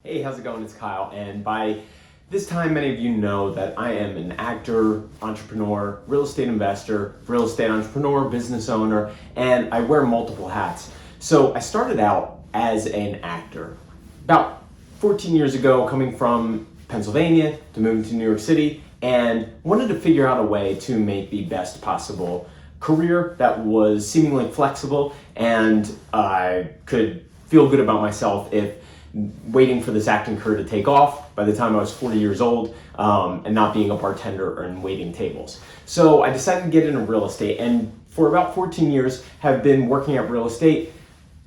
Hey, how's it going? It's Kyle, and by this time, many of you know that I am an actor, entrepreneur, real estate investor, real estate entrepreneur, business owner, and I wear multiple hats. So I started out as an actor about 14 years ago, coming from Pennsylvania to moving to New York City, and wanted to figure out a way to make the best possible career that was seemingly flexible, and I could feel good about myself if waiting for this acting career to take off by the time I was 40 years old, and not being a bartender and waiting tables. So I decided to get into real estate, and for about 14 years have been working at real estate,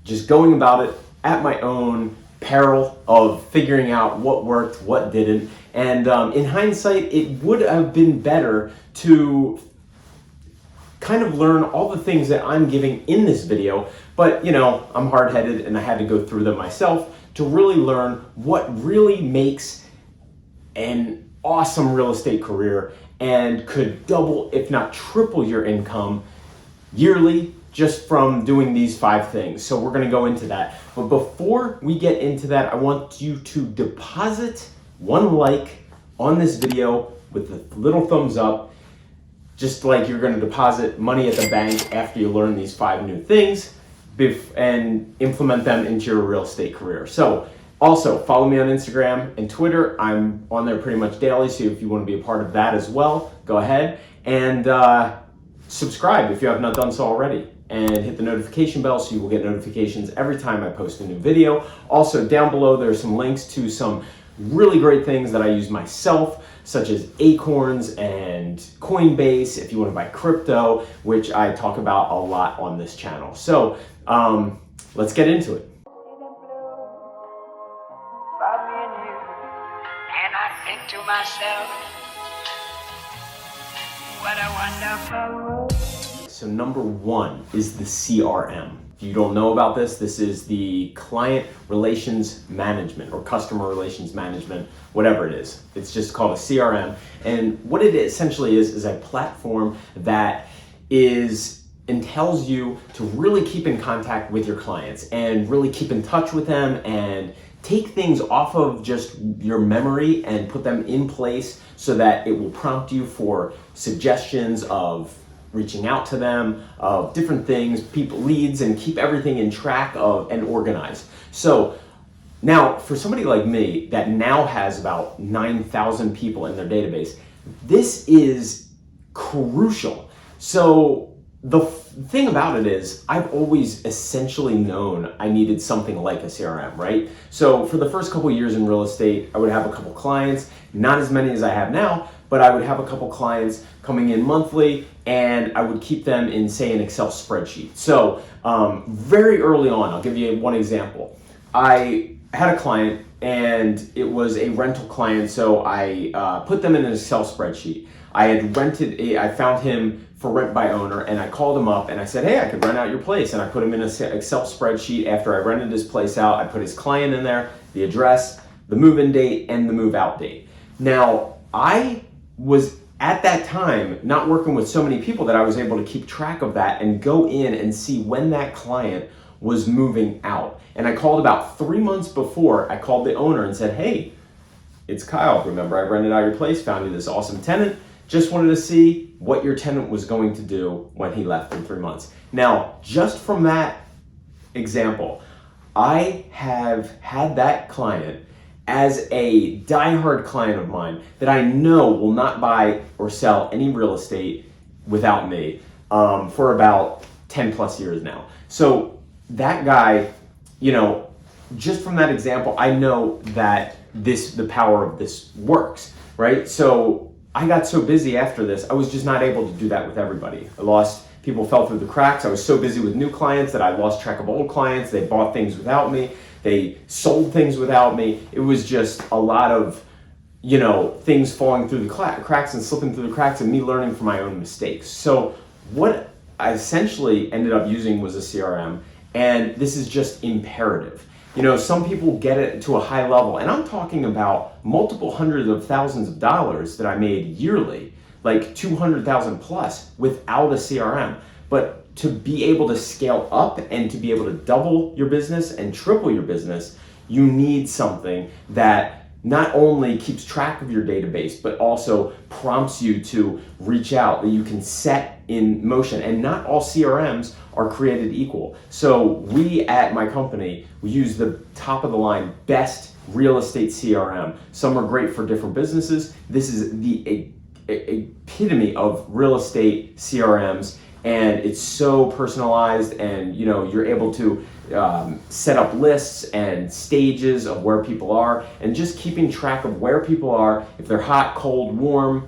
just going about it at my own peril of figuring out what worked, what didn't. And in hindsight, it would have been better to kind of learn all the things that I'm giving in this video, but you know, I'm hard-headed and I had to go through them myself to really learn what really makes an awesome real estate career and could double, if not triple, your income yearly just from doing these 5 things. So we're gonna go into that. But before we get into that, I want you to deposit one like on this video with a little thumbs up, just like you're gonna deposit money at the bank after you learn these 5 new things and implement them into your real estate career. So also follow me on Instagram and Twitter. I'm on there pretty much daily, so if you want to be a part of that as well, go ahead and subscribe if you have not done so already, and hit the notification bell so you will get notifications every time I post a new video. Also down below there's some links to some really great things that I use myself, such as ACORNS and COINBASE if you want to buy crypto, which I talk about a lot on this channel. So let's get into it. And I think to myself, what a wonderful world. So number 1 is the CRM. If you don't know about this, this is the client relations management or customer relations management, whatever it is. It's just called a CRM. And what it essentially is a platform that tells you to really keep in contact with your clients and really keep in touch with them and take things off of just your memory and put them in place so that it will prompt you for suggestions of reaching out to them, of different things, people, leads, and keep everything in track of and organized. So now for somebody like me that now has about 9,000 people in their database, this is crucial. So the thing about it is I've always essentially known I needed something like a CRM, right? So for the first couple years in real estate, I would have a couple clients, not as many as I have now, but I would have a couple clients coming in monthly, and I would keep them in, say, an Excel spreadsheet. So very early on, I'll give you one example. I had a client and it was a rental client, so I put them in an Excel spreadsheet. I had I found him for rent by owner, and I called him up and I said, hey, I could rent out your place. And I put him in an Excel spreadsheet. After I rented his place out, I put his client in there, the address, the move-in date, and the move-out date. Now, I was at that time not working with so many people that I was able to keep track of that and go in and see when that client was moving out. And I called about 3 months before. I called the owner and said, hey, it's Kyle. Remember, I rented out your place, found you this awesome tenant. Just wanted to see what your tenant was going to do when he left in 3 months. Now, just from that example, I have had that client as a diehard client of mine that I know will not buy or sell any real estate without me for about 10 plus years now. So that guy, you know, just from that example, I know that the power of this works, right? So I got so busy after this, I was just not able to do that with everybody. People fell through the cracks. I was so busy with new clients that I lost track of old clients. They bought things without me. They sold things without me. It was just a lot of, you know, things falling through the cracks and slipping through the cracks and me learning from my own mistakes. So what I essentially ended up using was a CRM, and this is just imperative. You know, some people get it to a high level, and I'm talking about multiple hundreds of thousands of dollars that I made yearly, like 200,000 plus without a CRM. But to be able to scale up and to be able to double your business and triple your business, you need something that not only keeps track of your database, but also prompts you to reach out, that you can set in motion. And not all CRMs are created equal. So we at my company, we use the top of the line, best real estate CRM. Some are great for different businesses. This is the epitome of real estate CRMs, and it's so personalized, and you're able to set up lists and stages of where people are, and just keeping track of where people are, if they're hot, cold, warm,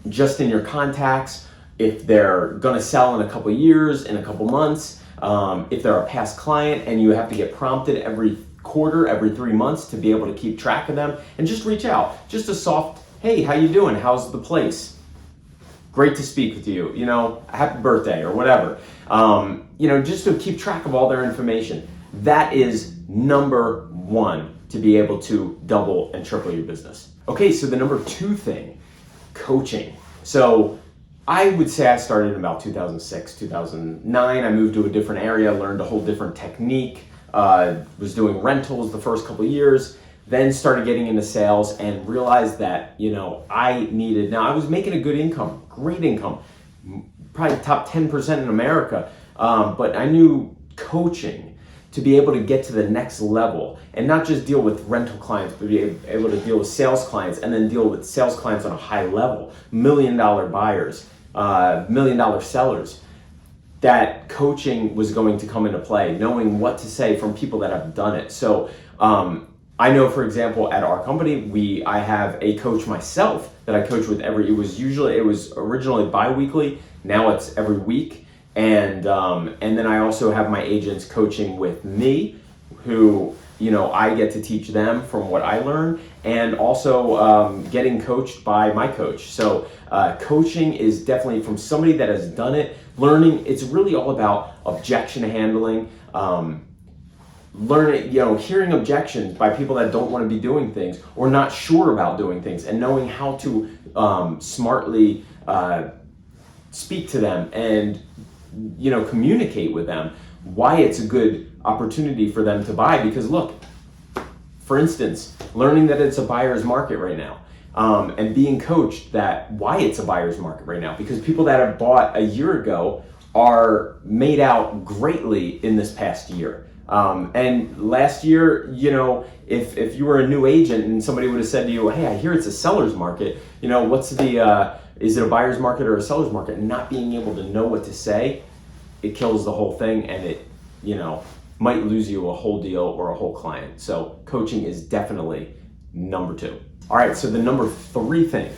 just in your contacts, if they're gonna sell in a couple years, in a couple months, if they're a past client and you have to get prompted every quarter, every 3 months to be able to keep track of them, and just reach out, just a soft, hey, how you doing? How's the place? Great to speak with you, happy birthday or whatever. Just to keep track of all their information. That is number one to be able to double and triple your business. Okay, so the number two thing, coaching. So I would say I started in about 2006, 2009. I moved to a different area, learned a whole different technique, was doing rentals the first couple of years, then started getting into sales and realized that, I was making a good income, great income, probably top 10% in America. But I knew coaching to be able to get to the next level and not just deal with rental clients, but be able to deal with sales clients and then deal with sales clients on a high level, $1 million buyers, $1 million sellers. That coaching was going to come into play, knowing what to say from people that have done it. So I know, for example, at our company, I have a coach myself that I coach with it was originally bi-weekly, now it's every week. And then I also have my agents coaching with me, who, I get to teach them from what I learn, and also getting coached by my coach. So coaching is definitely from somebody that has done it, learning. It's really all about objection handling, learning, hearing objections by people that don't want to be doing things or not sure about doing things, and knowing how to smartly speak to them and communicate with them why it's a good opportunity for them to buy. Because look, for instance, learning that it's a buyer's market right now, and being coached that why it's a buyer's market right now, because people that have bought a year ago are made out greatly in this past year. And last year, if you were a new agent and somebody would have said to you, hey, I hear it's a seller's market, is it a buyer's market or a seller's market? And not being able to know what to say, it kills the whole thing, and it, might lose you a whole deal or a whole client. So coaching is definitely number two. All right, so the number three thing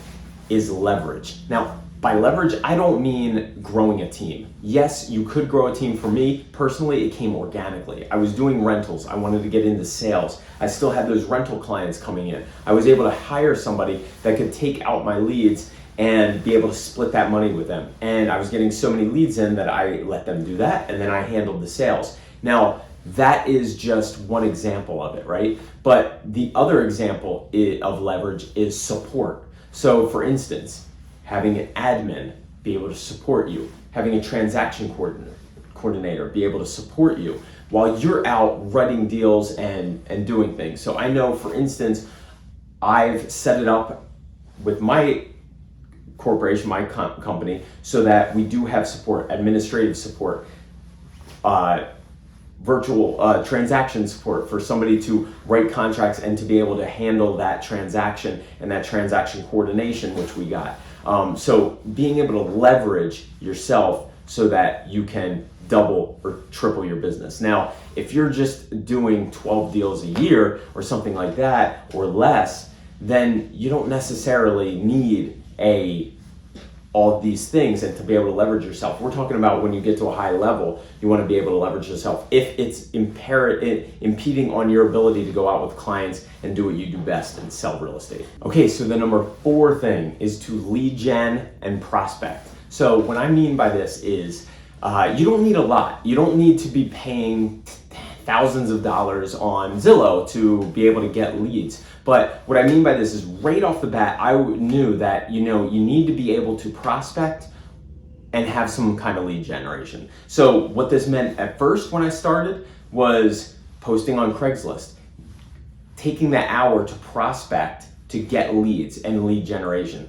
is leverage. Now, by leverage, I don't mean growing a team. Yes, you could grow a team. For me, personally, it came organically. I was doing rentals. I wanted to get into sales. I still had those rental clients coming in. I was able to hire somebody that could take out my leads and be able to split that money with them. And I was getting so many leads in that I let them do that, and then I handled the sales. Now, that is just one example of it, right? But the other example of leverage is support. So for instance, having an admin be able to support you, having a transaction coordinator be able to support you while you're out writing deals and doing things. So I know, for instance, I've set it up with my corporation, my company, so that we do have support, administrative support, virtual transaction support for somebody to write contracts and to be able to handle that transaction and that transaction coordination, which we got. So being able to leverage yourself so that you can double or triple your business. Now, if you're just doing 12 deals a year or something like that or less, then you don't necessarily need all of these things and to be able to leverage yourself. We're talking about when you get to a high level, you want to be able to leverage yourself if it's impeding on your ability to go out with clients and do what you do best and sell real estate. Okay, so the number four thing is to lead gen and prospect. So what I mean by this is you don't need a lot. You don't need to be paying thousands of dollars on Zillow to be able to get leads. But what I mean by this is right off the bat, I knew that, you need to be able to prospect and have some kind of lead generation. So what this meant at first when I started was posting on Craigslist, taking that hour to prospect, to get leads and lead generation.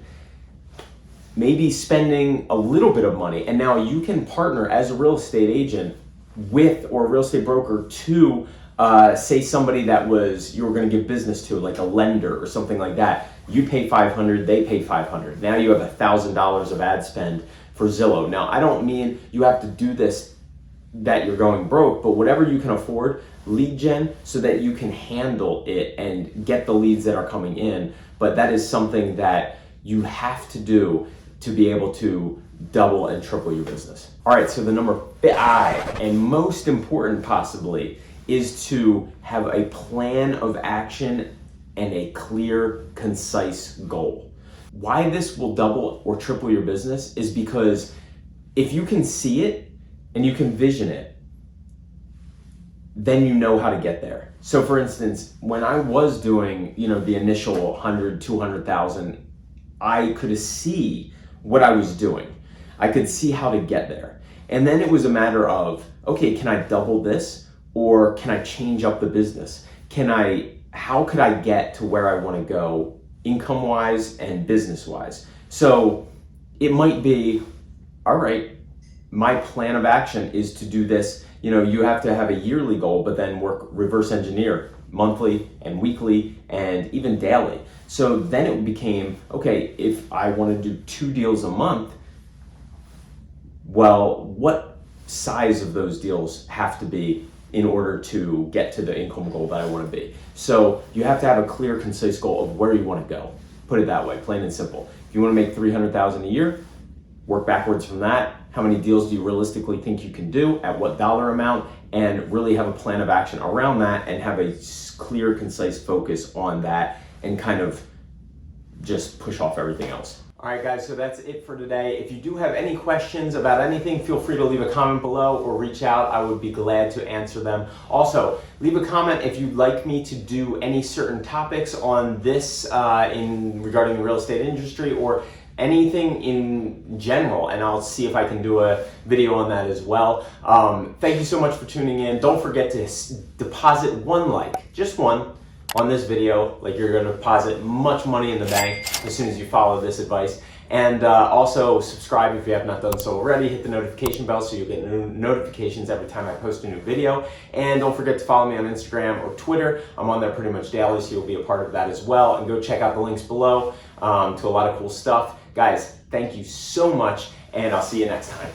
Maybe spending a little bit of money, and now you can partner as a real estate agent with, or a real estate broker to say somebody that you were going to give business to, like a lender or something like that. You pay $500, they pay $500. Now you have $1,000 of ad spend for Zillow. Now I don't mean you have to do this that you're going broke, but whatever you can afford, lead gen, so that you can handle it and get the leads that are coming in. But that is something that you have to do to be able to double and triple your business. All right, so the number 5, and most important possibly, is to have a plan of action and a clear, concise goal. Why this will double or triple your business is because if you can see it and you can vision it, then you know how to get there. So for instance, when I was doing, the initial 100, 200,000, I could see what I was doing. I could see how to get there. And then it was a matter of, okay, can I double this? Or can I change up the business? How could I get to where I want to go income-wise and business-wise? So it might be, all right, my plan of action is to do this. You have to have a yearly goal, but then reverse engineer monthly and weekly and even daily. So then it became, okay, if I want to do 2 deals a month, well, what size of those deals have to be in order to get to the income goal that I want to be? So you have to have a clear, concise goal of where you want to go. Put it that way, plain and simple. If you want to make $300,000 a year, work backwards from that. How many deals do you realistically think you can do at what dollar amount, and really have a plan of action around that and have a clear, concise focus on that and kind of just push off everything else. All right, guys, so that's it for today. If you do have any questions about anything, feel free to leave a comment below or reach out. I would be glad to answer them. Also, leave a comment if you'd like me to do any certain topics on this regarding the real estate industry or anything in general, and I'll see if I can do a video on that as well. Thank you so much for tuning in. Don't forget to deposit 1 like, just 1, on this video, like you're going to deposit much money in the bank as soon as you follow this advice. And also subscribe if you have not done so already. Hit the notification bell so you get notifications every time I post a new video. And don't forget to follow me on Instagram or Twitter. I'm on there pretty much daily, so you'll be a part of that as well. And go check out the links below to a lot of cool stuff. Guys, thank you so much, and I'll see you next time.